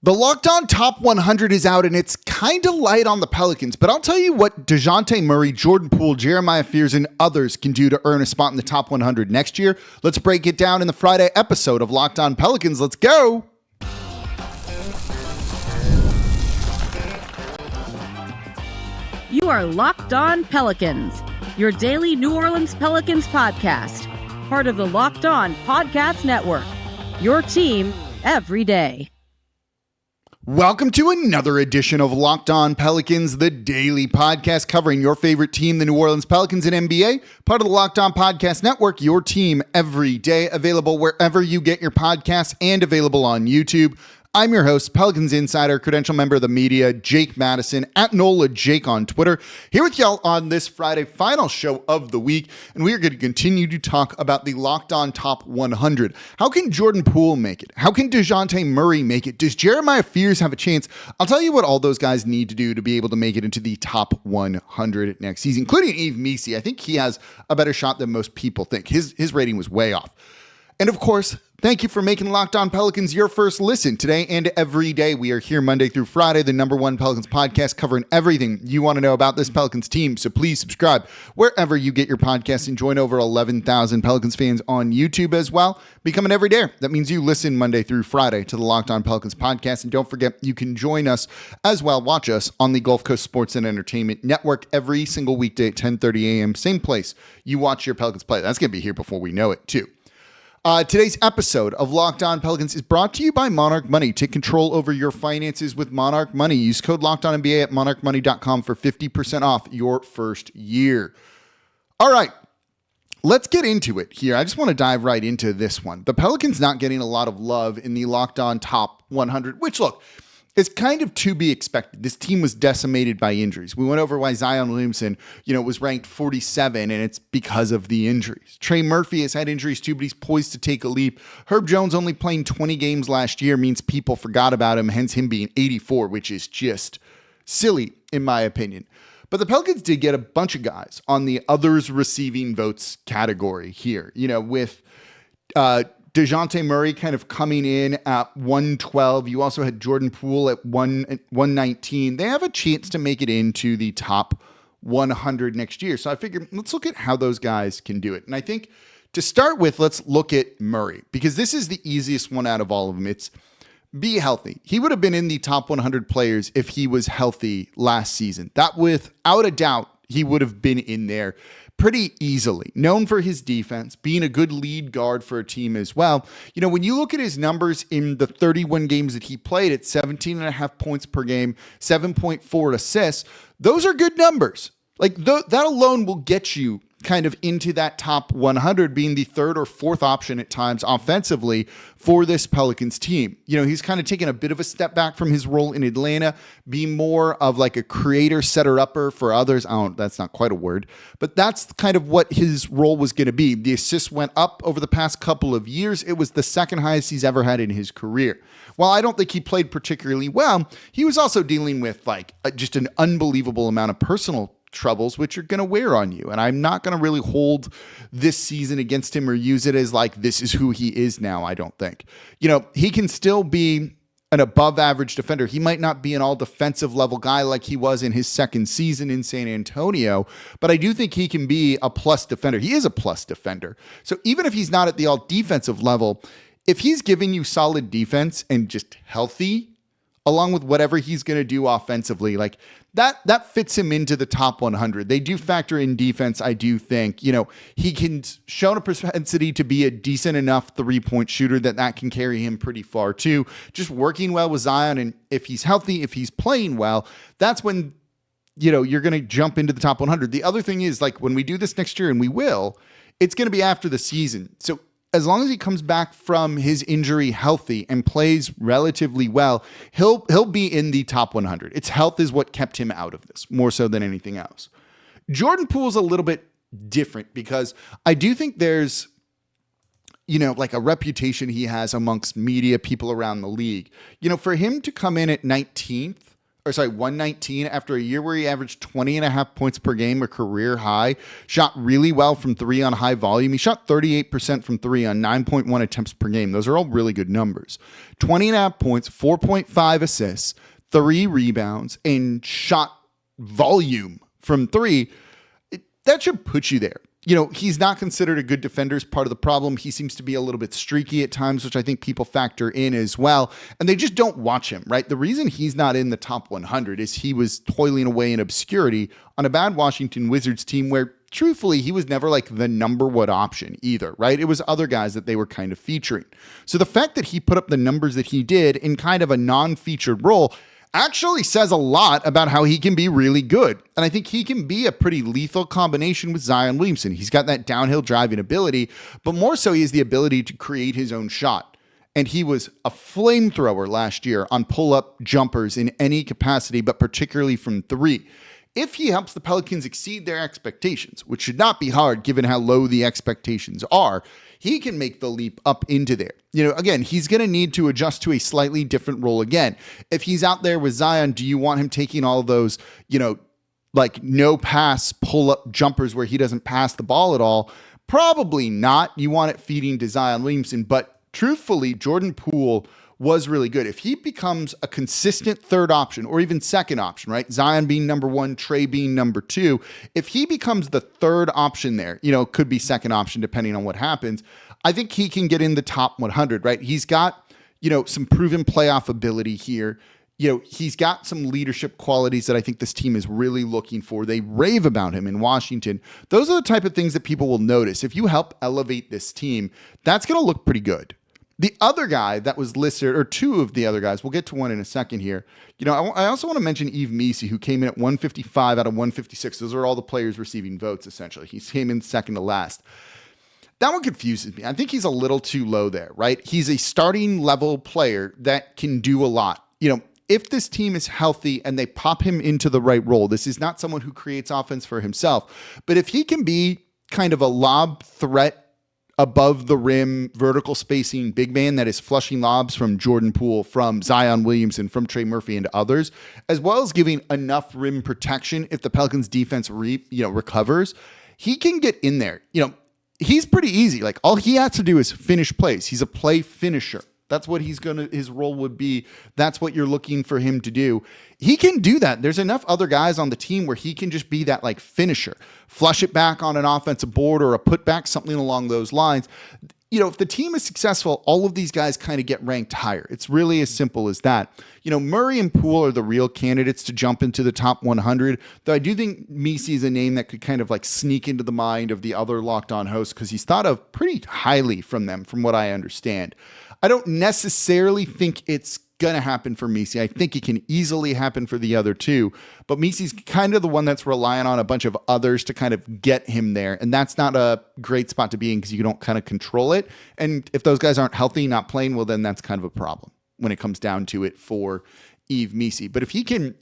The Locked On Top 100 is out, and it's kind of light on the Pelicans, but I'll tell you what Dejounte Murray, Jordan Poole, Jeremiah Fears, and others can do to earn a spot in the top 100 next year. Let's break it down in the Friday episode of Locked On Pelicans. Let's go! You are Locked On Pelicans, your daily New Orleans Pelicans podcast, part of the Locked On Podcast Network, your team every day. Welcome to another edition of Locked On Pelicans, the daily podcast covering your favorite team, the New Orleans Pelicans and NBA, part of the Locked On Podcast Network, your team every day, available wherever you get your podcasts and available on YouTube. I'm your host, Pelicans Insider, credential member of the media, Jake Madison, at NOLA Jake on Twitter, here with y'all on this Friday, final show of the week, and we are going to continue to talk about the Locked On Top 100. How can Jordan Poole make it? How can Dejounte Murray make it? Does Jeremiah Fears have a chance? I'll tell you what all those guys need to do to be able to make it into the top 100 next season, including Yves Missi. I think he has a better shot than most people think. His rating was way off. And of course, thank you for making Locked On Pelicans your first listen. Today and every day, we are here Monday through Friday, the number one Pelicans podcast covering everything you want to know about this Pelicans team. So please subscribe wherever you get your podcasts and join over 11,000 Pelicans fans on YouTube as well. Become an everydayer. That means you listen Monday through Friday to the Locked On Pelicans podcast. And don't forget, you can join us as well. Watch us on the Gulf Coast Sports and Entertainment Network every single weekday at 10:30 a.m. Same place you watch your Pelicans play. That's going to be here before we know it, too. Today's episode of Locked On Pelicans is brought to you by Monarch Money. Take control over your finances with Monarch Money. Use code LOCKEDONNBA at monarchmoney.com for 50% off your first year. All right, let's get into it here. I just want to dive right into this one. The Pelicans not getting a lot of love in the Locked On Top 100, which, look, it's kind of to be expected. This team was decimated by injuries. We went over why Zion Williamson, was ranked 47, and it's because of the injuries. Trey Murphy has had injuries too, but he's poised to take a leap. Herb Jones only playing 20 games last year means people forgot about him, hence him being 84, which is just silly, in my opinion. But the Pelicans did get a bunch of guys on the others receiving votes category here, with Dejounte Murray kind of coming in at 112. You also had Jordan Poole at 119. They have a chance to make it into the top 100 next year. So I figured, let's look at how those guys can do it. And I think to start with, let's look at Murray, because this is the easiest one out of all of them. It's be healthy. He would have been in the top 100 players if he was healthy last season. That, without a doubt, he would have been in there pretty easily. Known for his defense, being a good lead guard for a team as well. When you look at his numbers in the 31 games that he played at 17.5 points per game, 7.4 assists, those are good numbers. That alone will get you kind of into that top 100, being the third or fourth option at times offensively for this Pelicans team. He's kind of taken a bit of a step back from his role in Atlanta, being more of like a creator, setter-upper for others. That's not quite a word, but that's kind of what his role was going to be. The assists went up over the past couple of years. It was the second highest he's ever had in his career. While I don't think he played particularly well, he was also dealing with just an unbelievable amount of personal troubles, which are going to wear on you. And I'm not going to really hold this season against him or use it as this is who he is now. I don't think, he can still be an above average defender. He might not be an all defensive level guy like he was in his second season in San Antonio, but I do think he can be a plus defender. He is a plus defender. So even if he's not at the all defensive level, if he's giving you solid defense and just healthy, along with whatever he's going to do offensively, that fits him into the top 100. They do factor in defense, I do think. He can show a propensity to be a decent enough three-point shooter that can carry him pretty far too. Just working well with Zion, and if he's healthy, if he's playing well, that's when you're going to jump into the top 100. The other thing is, when we do this next year, and we will, it's going to be after the season. So as long as he comes back from his injury healthy and plays relatively well, he'll be in the top 100. Its health is what kept him out of this, more so than anything else. Jordan Poole's a little bit different because I do think there's, a reputation he has amongst media, people around the league. For him to come in at 19th, 119 after a year where he averaged 20.5 points per game, a career high. Shot really well from three on high volume. He shot 38% from three on 9.1 attempts per game. Those are all really good numbers. 20.5 points, 4.5 assists, 3 rebounds, and shot volume from three. That should put you there. He's not considered a good defender as part of the problem. He seems to be a little bit streaky at times, which I think people factor in as well. And they just don't watch him, right? The reason he's not in the top 100 is he was toiling away in obscurity on a bad Washington Wizards team where, truthfully, he was never like the number one option either, right? It was other guys that they were kind of featuring. So the fact that he put up the numbers that he did in kind of a non-featured role actually says a lot about how he can be really good. And I think he can be a pretty lethal combination with Zion Williamson. He's got that downhill driving ability, but more so he has the ability to create his own shot. And he was a flamethrower last year on pull-up jumpers in any capacity, but particularly from three. If he helps the Pelicans exceed their expectations, which should not be hard given how low the expectations are, he can make the leap up into there. Again, he's going to need to adjust to a slightly different role again. If he's out there with Zion, do you want him taking all those, like no pass pull-up jumpers where he doesn't pass the ball at all? Probably not. You want it feeding to Zion Williamson. But truthfully, Jordan Poole was really good. If he becomes a consistent third option or even second option, right? Zion being number one, Trey being number two. If he becomes the third option there, could be second option depending on what happens. I think he can get in the top 100, right? He's got, some proven playoff ability here. He's got some leadership qualities that I think this team is really looking for. They rave about him in Washington. Those are the type of things that people will notice. If you help elevate this team, that's going to look pretty good. The other guy that was listed, or two of the other guys, we'll get to one in a second here. I also want to mention Yves Missi, who came in at 155 out of 156. Those are all the players receiving votes, essentially. He came in second to last. That one confuses me. I think he's a little too low there, right? He's a starting level player that can do a lot. If this team is healthy and they pop him into the right role, this is not someone who creates offense for himself. But if he can be kind of a lob threat, above the rim, vertical spacing big man that is flushing lobs from Jordan Poole, from Zion Williamson, from Trey Murphy, and others, as well as giving enough rim protection if the Pelicans defense recovers, he can get in there. He's pretty easy. Like, all he has to do is finish plays. He's a play finisher. That's what his role would be. That's what you're looking for him to do. He can do that. There's enough other guys on the team where he can just be that like finisher, flush it back on an offensive board or a putback, something along those lines. If the team is successful, all of these guys kind of get ranked higher. It's really as simple as that. Murray and Poole are the real candidates to jump into the top 100, though I do think Missi is a name that could kind of like sneak into the mind of the other Locked On hosts because he's thought of pretty highly from them, from what I understand. I don't necessarily think it's going to happen for Missi. I think it can easily happen for the other two, but Missi's kind of the one that's relying on a bunch of others to kind of get him there. And that's not a great spot to be in because you don't kind of control it. And if those guys aren't healthy, not playing, well, then that's kind of a problem when it comes down to it for Yves Missi. But if he can,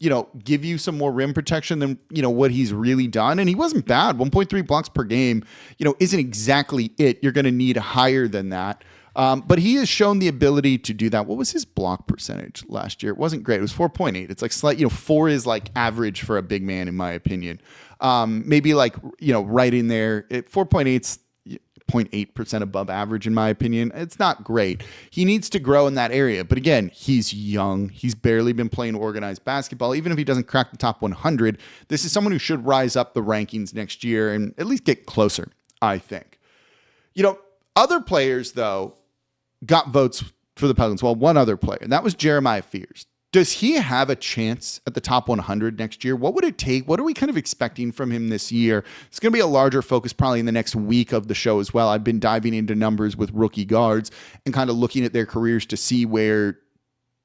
give you some more rim protection than, what he's really done, and he wasn't bad, 1.3 blocks per game, isn't exactly it. You're going to need higher than that. But he has shown the ability to do that. What was his block percentage last year? It wasn't great. It was 4.8. It's like slight, 4 is like average for a big man, in my opinion. Maybe like, right in there. 4.8's 0.8% above average, in my opinion. It's not great. He needs to grow in that area. But again, he's young. He's barely been playing organized basketball. Even if he doesn't crack the top 100, this is someone who should rise up the rankings next year and at least get closer, I think. Other players, though, got votes for the Pelicans. Well, one other player, and that was Jeremiah Fears. Does he have a chance at the top 100 next year? What would it take? What are we kind of expecting from him this year? It's going to be a larger focus probably in the next week of the show as well. I've been diving into numbers with rookie guards and kind of looking at their careers to see where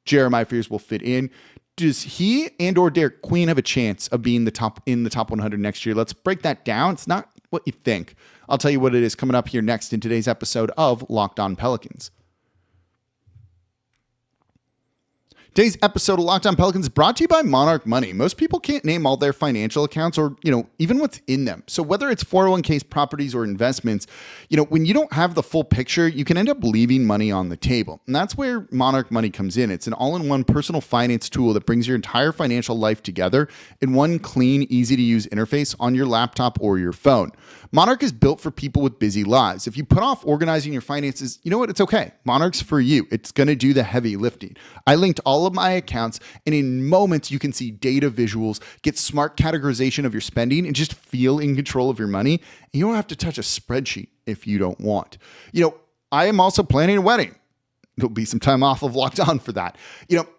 Jeremiah Fears will fit in. Does he and or Derek Queen have a chance of being in the top 100 next year? Let's break that down. It's not what you think. I'll tell you what it is coming up here next in today's episode of Locked On Pelicans. Today's episode of Locked On Pelicans is brought to you by Monarch Money. Most people can't name all their financial accounts or, even what's in them. So whether it's 401ks, properties, or investments, when you don't have the full picture, you can end up leaving money on the table. And that's where Monarch Money comes in. It's an all-in-one personal finance tool that brings your entire financial life together in one clean, easy-to-use interface on your laptop or your phone. Monarch is built for people with busy lives. If you put off organizing your finances, you know what? It's okay. Monarch's for you. It's going to do the heavy lifting. I linked all of my accounts, and in moments you can see data visuals, get smart categorization of your spending, and just feel in control of your money. And you don't have to touch a spreadsheet if you don't want. I am also planning a wedding. There'll be some time off of Locked On for that.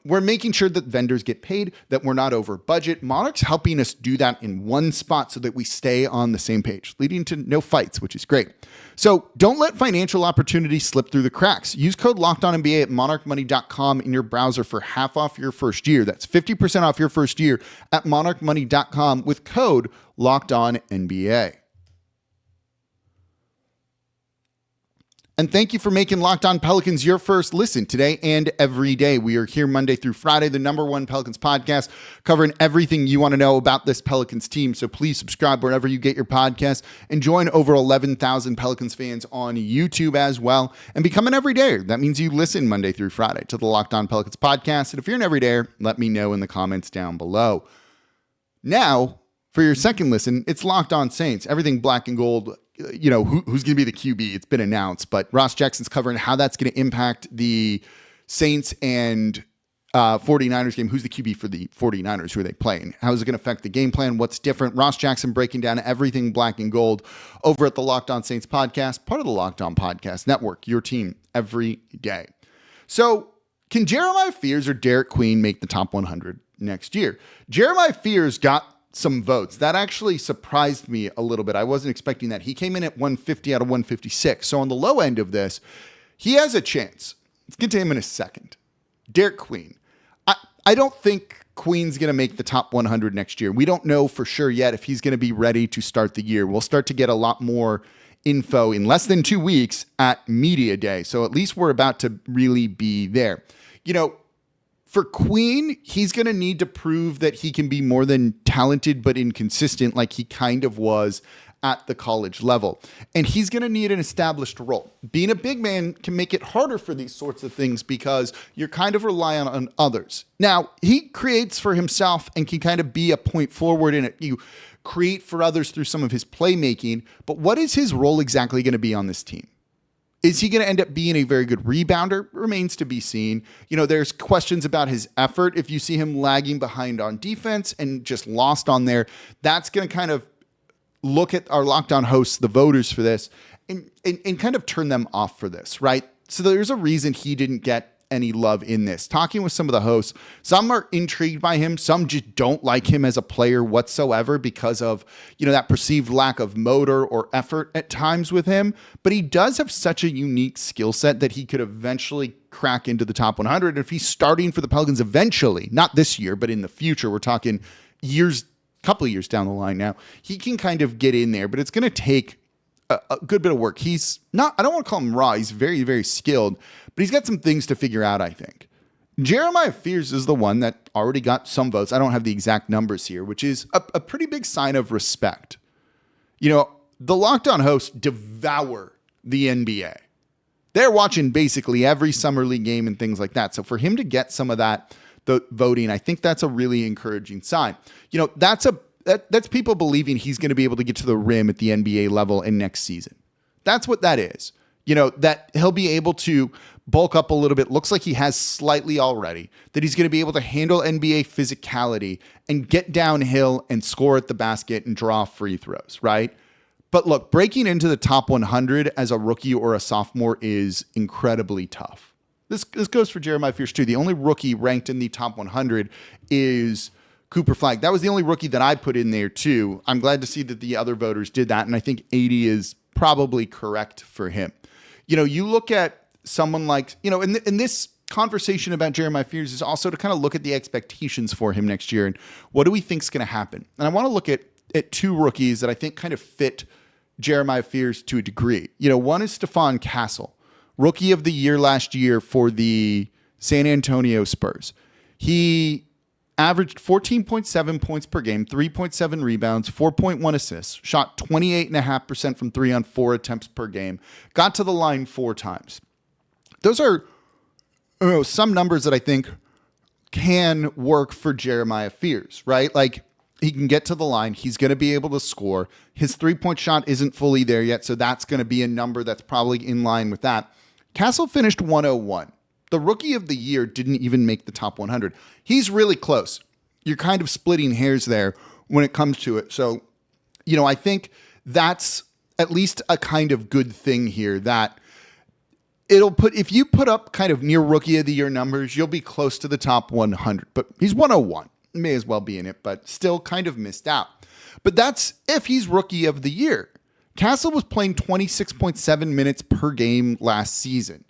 We're making sure that vendors get paid, that we're not over budget. Monarch's helping us do that in one spot so that we stay on the same page, leading to no fights, which is great. So don't let financial opportunities slip through the cracks. Use code LOCKEDONNBA at monarchmoney.com in your browser for half off your first year. That's 50% off your first year at monarchmoney.com with code LOCKEDONNBA. And thank you for making Locked On Pelicans your first listen today and every day. We are here Monday through Friday, the #1 Pelicans podcast, covering everything you want to know about this Pelicans team. So please subscribe wherever you get your podcasts and join over 11,000 Pelicans fans on YouTube as well and become an everydayer. That means you listen Monday through Friday to the Locked On Pelicans podcast. And if you're an everydayer, let me know in the comments down below. Now, for your second listen, it's Locked On Saints, everything black and gold. Who's going to be the QB? It's been announced, but Ross Jackson's covering how that's going to impact the Saints and 49ers game. Who's the QB for the 49ers? Who are they playing? How is it going to affect the game plan? What's different? Ross Jackson breaking down everything black and gold over at the Locked On Saints podcast, part of the Locked On Podcast Network, your team every day. So can Jeremiah Fears or Derek Queen make the top 100 next year? Jeremiah Fears got some votes. That actually surprised me a little bit. I wasn't expecting that. He came in at 150 out of 156. So on the low end of this, he has a chance. Let's get to him in a second. Derek Queen. I don't think Queen's going to make the top 100 next year. We don't know for sure yet if he's going to be ready to start the year. We'll start to get a lot more info in less than 2 weeks at Media Day. So at least we're about to really be there. For Queen, he's going to need to prove that he can be more than talented but inconsistent like he kind of was at the college level. And he's going to need an established role. Being a big man can make it harder for these sorts of things because you're kind of relying on others. Now, he creates for himself and can kind of be a point forward in it. You create for others through some of his playmaking, but what is his role exactly going to be on this team? Is he going to end up being a very good rebounder? Remains to be seen. There's questions about his effort. If you see him lagging behind on defense and just lost on there, that's going to kind of look at our Locked On hosts, the voters for this, and kind of turn them off for this, right? So there's a reason he didn't get any love in this. Talking with some of the hosts, some are intrigued by him. Some just don't like him as a player whatsoever because of, that perceived lack of motor or effort at times with him. But he does have such a unique skill set that he could eventually crack into the top 100. If he's starting for the Pelicans eventually, not this year, but in the future, we're talking couple of years down the line now, he can kind of get in there, but it's going to take a good bit of work. He's not, I don't want to call him raw. He's very, very skilled, but he's got some things to figure out, I think. Jeremiah Fears is the one that already got some votes. I don't have the exact numbers here, which is a pretty big sign of respect. The Locked On hosts devour the NBA. They're watching basically every summer league game and things like that. So for him to get some of that, the voting, I think that's a really encouraging sign. That's people believing he's going to be able to get to the rim at the NBA level in next season. That's what that is. That he'll be able to bulk up a little bit. Looks like he has slightly already. That he's going to be able to handle NBA physicality and get downhill and score at the basket and draw free throws, right? But look, breaking into the top 100 as a rookie or a sophomore is incredibly tough. This goes for Jeremiah Fears too. The only rookie ranked in the top 100 is Cooper Flagg. That was the only rookie that I put in there too. I'm glad to see that the other voters did that, and I think 80 is probably correct for him. You look at someone like, in this conversation about Jeremiah Fears is also to kind of look at the expectations for him next year and what do we think is going to happen. And I want to look at two rookies that I think kind of fit Jeremiah Fears to a degree. One is Stephon Castle, rookie of the year last year for the San Antonio Spurs. He averaged 14.7 points per game, 3.7 rebounds, 4.1 assists, shot 28.5% from 3 on 4 attempts per game, got to the line 4 times. Those are some numbers that I think can work for Jeremiah Fears, right? Like, he can get to the line. He's going to be able to score. His 3-point shot isn't fully there yet, so that's going to be a number that's probably in line with that. Castle finished 101. The Rookie of the Year didn't even make the top 100. He's really close. You're kind of splitting hairs there when it comes to it. So, I think that's at least a kind of good thing here, that if you put up kind of near Rookie of the Year numbers, you'll be close to the top 100. But he's 101. May as well be in it, but still kind of missed out. But that's if he's Rookie of the Year. Castle was playing 26.7 minutes per game last season.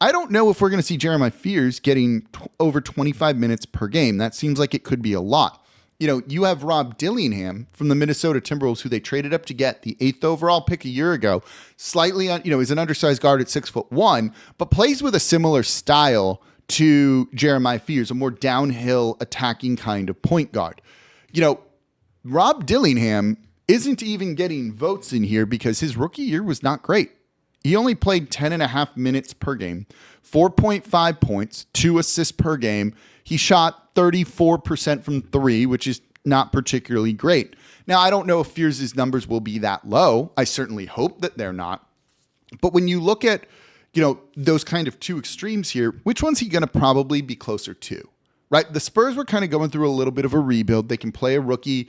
I don't know if we're going to see Jeremiah Fears getting over 25 minutes per game. That seems like it could be a lot. You have Rob Dillingham from the Minnesota Timberwolves, who they traded up to get the 8th overall pick a year ago. Slightly, he's an undersized guard at 6'1", but plays with a similar style to Jeremiah Fears, a more downhill attacking kind of point guard. Rob Dillingham isn't even getting votes in here because his rookie year was not great. He only played 10.5 minutes per game, 4.5 points, 2 assists per game. He shot 34% from 3, which is not particularly great. Now, I don't know if Fears' numbers will be that low. I certainly hope that they're not. But when you look at, those kind of two extremes here, which one's he going to probably be closer to? Right? The Spurs were kind of going through a little bit of a rebuild. They can play a rookie,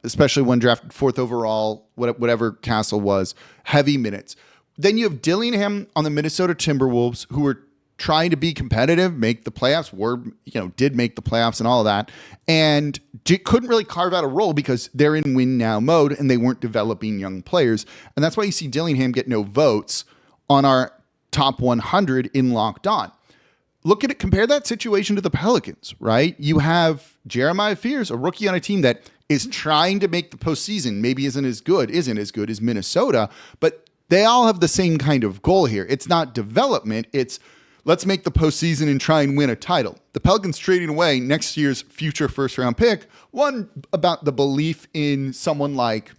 especially one drafted 4th overall, whatever Castle was, heavy minutes. Then you have Dillingham on the Minnesota Timberwolves, who were trying to be competitive, make the playoffs, did make the playoffs and all of that, and couldn't really carve out a role because they're in win now mode and they weren't developing young players. And that's why you see Dillingham get no votes on our top 100 in Locked On. Look at it, compare that situation to the Pelicans, right? You have Jeremiah Fears, a rookie on a team that is trying to make the postseason, maybe isn't as good as Minnesota, but they all have the same kind of goal here. It's not development, it's let's make the postseason and try and win a title. The Pelicans trading away next year's future first-round pick, one, about the belief in someone like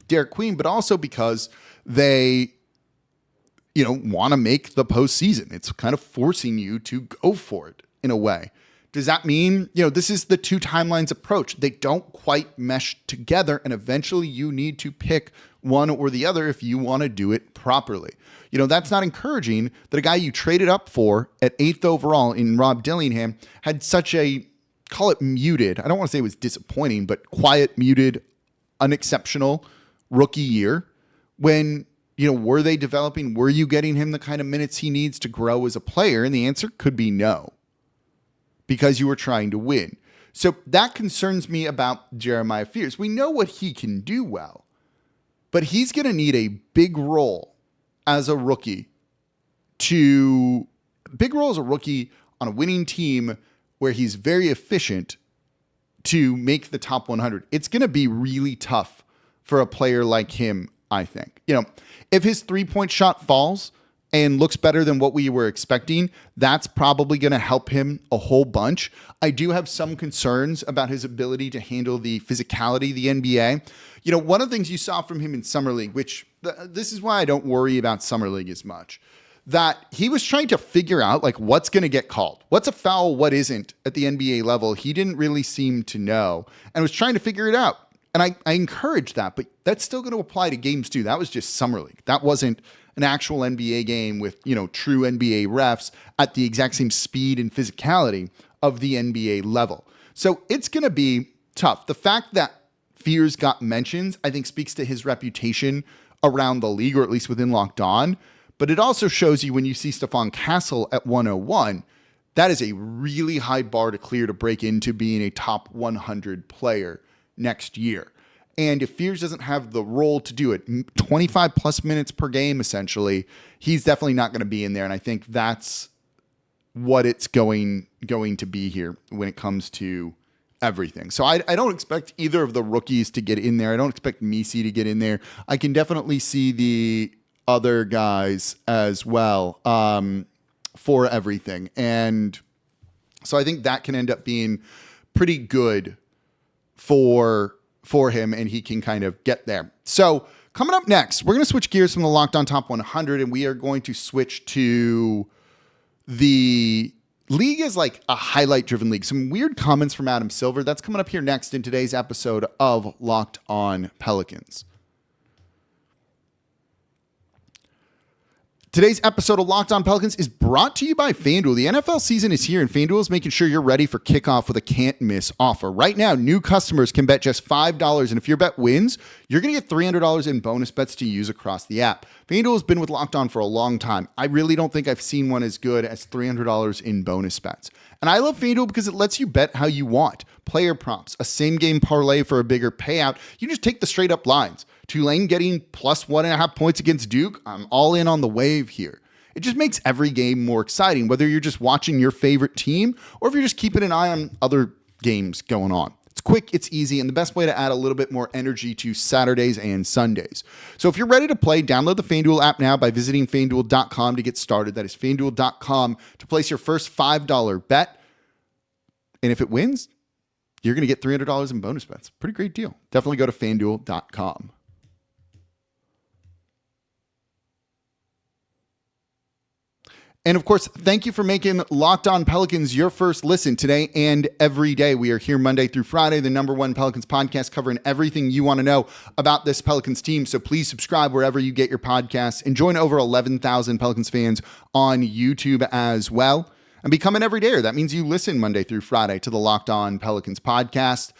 Derek Queen, but also because they want to make the postseason. It's kind of forcing you to go for it in a way. Does that mean, this is the two timelines approach. They don't quite mesh together, and eventually you need to pick one or the other if you want to do it properly. That's not encouraging that a guy you traded up for at 8th overall in Rob Dillingham had such a, call it muted, I don't want to say it was disappointing, but quiet, muted, unexceptional rookie year when were they developing? Were you getting him the kind of minutes he needs to grow as a player? And the answer could be no, because you were trying to win. So that concerns me about Jeremiah Fears. We know what he can do well, but he's going to need a big role as a rookie on a winning team where he's very efficient to make the top 100. It's going to be really tough for a player like him, I think. If his 3-point shot falls and looks better than what we were expecting, that's probably going to help him a whole bunch. I do have some concerns about his ability to handle the physicality of the NBA. One of the things you saw from him in Summer League, which this is why I don't worry about Summer League as much, that he was trying to figure out what's going to get called. What's a foul, what isn't at the NBA level. He didn't really seem to know and was trying to figure it out. And I encourage that, but that's still going to apply to games too. That was just Summer League. That wasn't an actual NBA game with, true NBA refs at the exact same speed and physicality of the NBA level. So it's going to be tough. The fact that Fears got mentions, I think, speaks to his reputation around the league, or at least within Locked On. But it also shows you when you see Stephon Castle at 101, that is a really high bar to clear to break into being a top 100 player next year. And if Fears doesn't have the role to do it, 25 plus minutes per game, essentially, he's definitely not going to be in there. And I think that's what it's going to be here when it comes to everything. So I don't expect either of the rookies to get in there. I don't expect Misi to get in there. I can definitely see the other guys as well for everything. And So I think that can end up being pretty good for him, and he can kind of get there. So coming up next, we're going to switch gears from the Locked On Top 100, and we are going to switch to the league is like a highlight-driven league. Some weird comments from Adam Silver. That's coming up here next in today's episode of Locked On Pelicans. Today's episode of Locked On Pelicans is brought to you by FanDuel. The NFL season is here, and FanDuel is making sure you're ready for kickoff with a can't-miss offer. Right now, new customers can bet just $5, and if your bet wins, you're going to get $300 in bonus bets to use across the app. FanDuel has been with Locked On for a long time. I really don't think I've seen one as good as $300 in bonus bets. And I love FanDuel because it lets you bet how you want. Player props, a same-game parlay for a bigger payout. You just take the straight-up lines. Tulane getting plus 1.5 points against Duke. I'm all in on the wave here. It just makes every game more exciting, whether you're just watching your favorite team or if you're just keeping an eye on other games going on. It's quick, it's easy, and the best way to add a little bit more energy to Saturdays and Sundays. So if you're ready to play, download the FanDuel app now by visiting FanDuel.com to get started. That is FanDuel.com to place your first $5 bet. And if it wins, you're going to get $300 in bonus bets. Pretty great deal. Definitely go to FanDuel.com. And of course, thank you for making Locked On Pelicans your first listen today and every day. We are here Monday through Friday, the #1 Pelicans podcast, covering everything you want to know about this Pelicans team. So please subscribe wherever you get your podcasts and join over 11,000 Pelicans fans on YouTube as well. And become an everydayer. That means you listen Monday through Friday to the Locked On Pelicans podcast.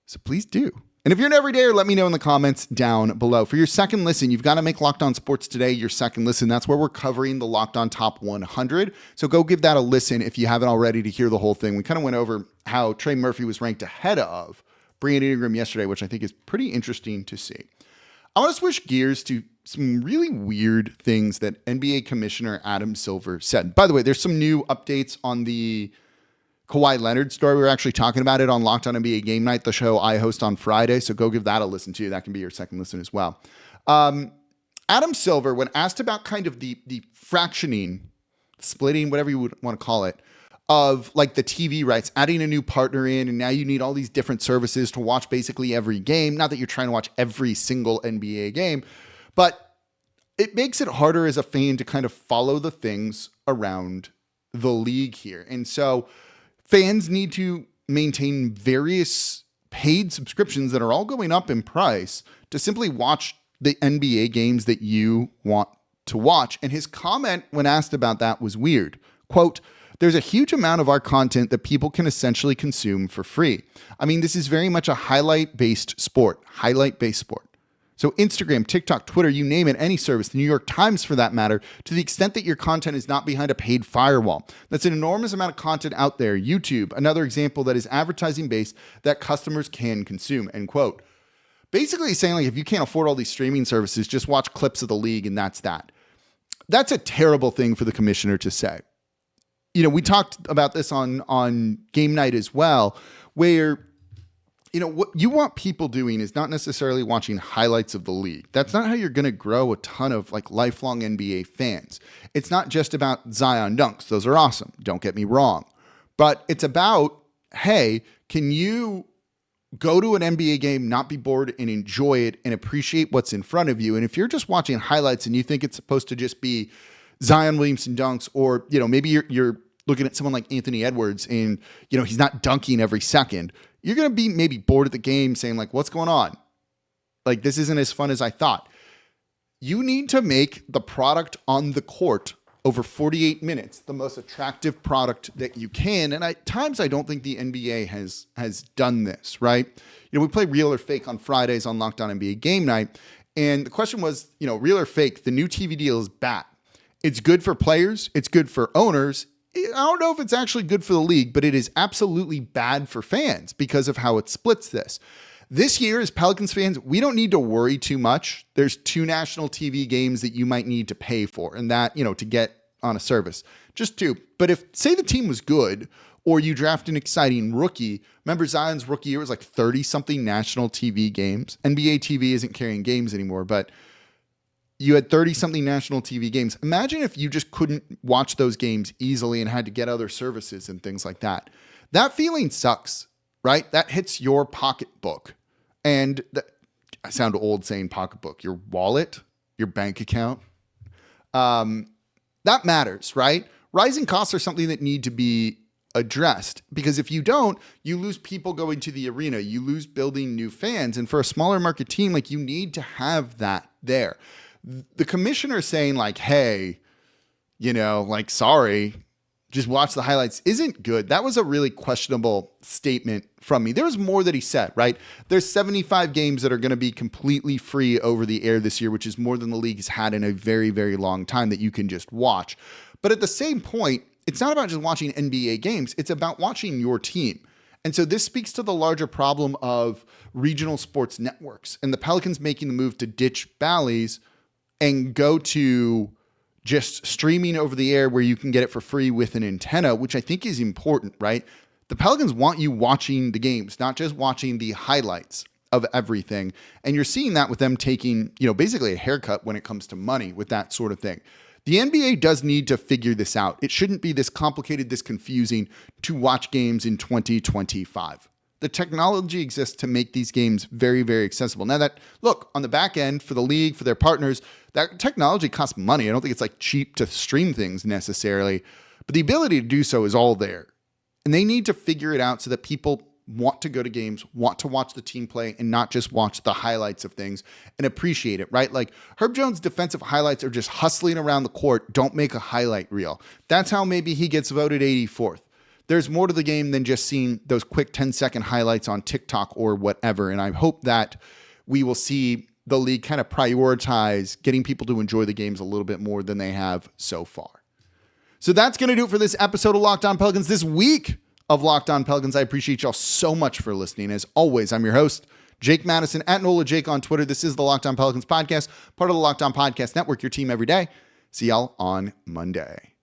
So please do. And if you're an everydayer, let me know in the comments down below. For your second listen, you've got to make Locked On Sports Today your second listen. That's where we're covering the Locked On Top 100. So go give that a listen if you haven't already to hear the whole thing. We kind of went over how Trey Murphy was ranked ahead of Brandon Ingram yesterday, which I think is pretty interesting to see. I want to switch gears to some really weird things that NBA Commissioner Adam Silver said. By the way, there's some new updates on the Kawhi Leonard story. We were actually talking about it on Locked On NBA Game Night, the show I host on Friday. So go give that a listen too. That can be your second listen as well. Adam Silver, when asked about kind of the fractioning, splitting, whatever you would want to call it, of like the TV rights, adding a new partner in, and now you need all these different services to watch basically every game. Not that you're trying to watch every single NBA game, but it makes it harder as a fan to kind of follow the things around the league here. And so fans need to maintain various paid subscriptions that are all going up in price to simply watch the NBA games that you want to watch. And his comment when asked about that was weird. Quote, "There's a huge amount of our content that people can essentially consume for free. I mean, this is very much a highlight-based sport. So Instagram, TikTok, Twitter, you name it, any service, the New York Times for that matter, to the extent that your content is not behind a paid firewall. That's an enormous amount of content out there. YouTube, another example that is advertising based that customers can consume," end quote. Basically saying like, if you can't afford all these streaming services, just watch clips of the league and that's that. That's a terrible thing for the commissioner to say. You know, we talked about this on Game Night as well, where you know, what you want people doing is not necessarily watching highlights of the league. That's not how you're going to grow a ton of like lifelong NBA fans. It's not just about Zion dunks. Those are awesome. Don't get me wrong. But it's about, hey, can you go to an NBA game, not be bored and enjoy it and appreciate what's in front of you? And if you're just watching highlights and you think it's supposed to just be Zion Williamson dunks, or, you know, maybe you're looking at someone like Anthony Edwards and, you know, he's not dunking every second, you're going to be maybe bored at the game saying like, what's going on? Like, this isn't as fun as I thought. You need to make the product on the court over 48 minutes the most attractive product that you can. And at times, I don't think the NBA has done this, right? You know, we play Real or Fake on Fridays on Locked On NBA Game Night. And the question was, you know, Real or Fake, the new TV deal is bad. It's good for players. It's good for owners. I don't know if it's actually good for the league, but it is absolutely bad for fans because of how it splits this. This year, as Pelicans fans, we don't need to worry too much. There's 2 national TV games that you might need to pay for, and that, you know, to get on a service. Just 2. But if, say, the team was good, or you draft an exciting rookie, remember Zion's rookie year was like 30-something national TV games. NBA TV isn't carrying games anymore, but You had 30-something national TV games. Imagine if you just couldn't watch those games easily and had to get other services and things like that. That feeling sucks, right? That hits your pocketbook. And I sound old saying pocketbook. Your wallet, your bank account. That matters, right? Rising costs are something that need to be addressed, because if you don't, you lose people going to the arena, you lose building new fans. And for a smaller market team, like, you need to have that there. The commissioner saying like, hey, like, sorry, just watch the highlights isn't good. That was a really questionable statement from me. There was more that he said, right? There's 75 games that are going to be completely free over the air this year, which is more than the league has had in a very, very long time that you can just watch. But at the same point, it's not about just watching NBA games. It's about watching your team. And so this speaks to the larger problem of regional sports networks and the Pelicans making the move to ditch Bally's and go to just streaming over the air where you can get it for free with an antenna, which I think is important, right? The Pelicans want you watching the games, not just watching the highlights of everything. And you're seeing that with them taking, basically a haircut when it comes to money with that sort of thing. The NBA does need to figure this out. It shouldn't be this complicated, this confusing to watch games in 2025. The technology exists to make these games very, very accessible. Now that, look, on the back end for the league, for their partners, that technology costs money. I don't think it's like cheap to stream things necessarily, but the ability to do so is all there. And they need to figure it out so that people want to go to games, want to watch the team play, and not just watch the highlights of things and appreciate it, right? Like, Herb Jones' defensive highlights are just hustling around the court. Don't make a highlight reel. That's how maybe he gets voted 84th. There's more to the game than just seeing those quick 10-second highlights on TikTok or whatever. And I hope that we will see the league kind of prioritize getting people to enjoy the games a little bit more than they have so far. So that's going to do it for this episode of Locked On Pelicans, this week of Locked On Pelicans. I appreciate y'all so much for listening. As always, I'm your host, Jake Madison, at Nola Jake on Twitter. This is the Locked On Pelicans podcast, part of the Locked On Podcast Network, your team every day. See y'all on Monday.